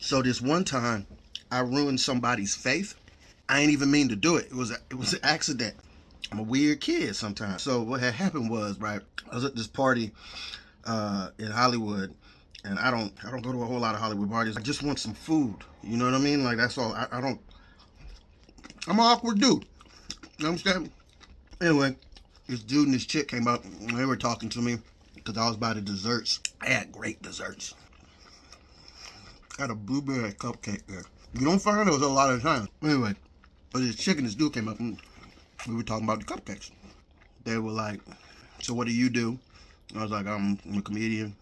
So this one time, I ruined somebody's faith. I ain't even mean to do it. It was an accident. I'm a weird kid sometimes. So what had happened was, right, I was at this party in Hollywood, and I don't go to a whole lot of Hollywood parties. I just want some food. You know what I mean? Like, that's all. I don't. I'm an awkward dude. You know what I'm saying? Anyway, this dude and this chick came up, and they were talking to me because I was by the desserts. I had great desserts. Got a blueberry cupcake there. You don't find those a lot of times. Anyway, but this chick and this dude came up, and we were talking about the cupcakes. They were like, so what do you do? And I was like, I'm a comedian.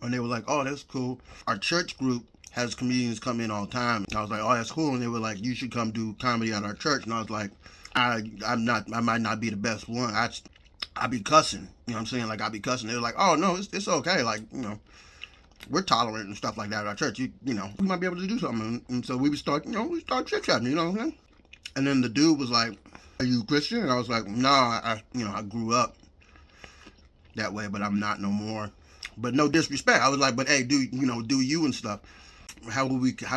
And they were like, oh, that's cool. Our church group has comedians come in all the time. And I was like, oh, that's cool. And they were like, you should come do comedy at our church. And I was like, I might not be the best one. I be cussing. You know what I'm saying? Like, I be cussing. They were like, oh, no, it's okay. Like, you know, we're tolerant and stuff like that at our church. You know, we might be able to do something. And so we would start, we start chit-chatting, you know what I'm saying? And then the dude was like, are you Christian? And I was like, no, I grew up that way, but I'm not no more. But no disrespect. I was like, but hey, do you and stuff. How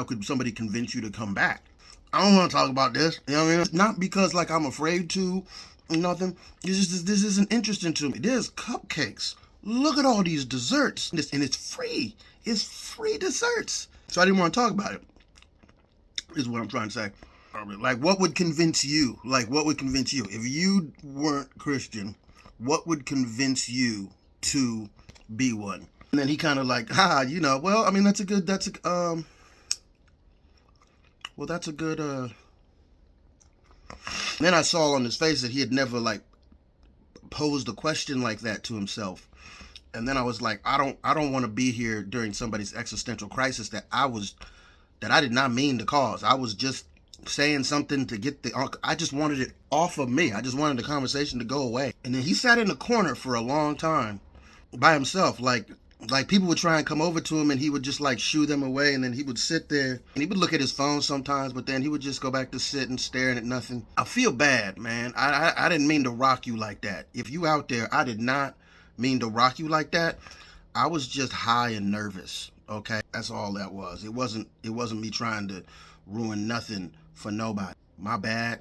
could somebody convince you to come back? I don't want to talk about this. You know what I mean? Not because like I'm afraid to, nothing. This isn't interesting to me. There's cupcakes. Look at all these desserts. And it's free. It's free desserts. So I didn't want to talk about it, is what I'm trying to say. Like, what would convince you? Like, what would convince you? If you weren't Christian, what would convince you to be one? And then he kind of like, well, I mean, that's a good, Then I saw on his face that he had never, like, posed a question like that to himself. And then I was like, I don't want to be here during somebody's existential crisis that I did not mean to cause. I was just saying something to get I just wanted it off of me. I just wanted the conversation to go away. And then he sat in the corner for a long time by himself. Like people would try and come over to him and he would just like shoo them away, and then he would sit there and he would look at his phone sometimes, but then he would just go back to sitting, staring at nothing. I feel bad, man. I didn't mean to rock you like that. If you out there, I did not mean to rock you like that. I was just high and nervous. Okay, that's all that was. It wasn't me trying to ruin nothing for nobody. My bad.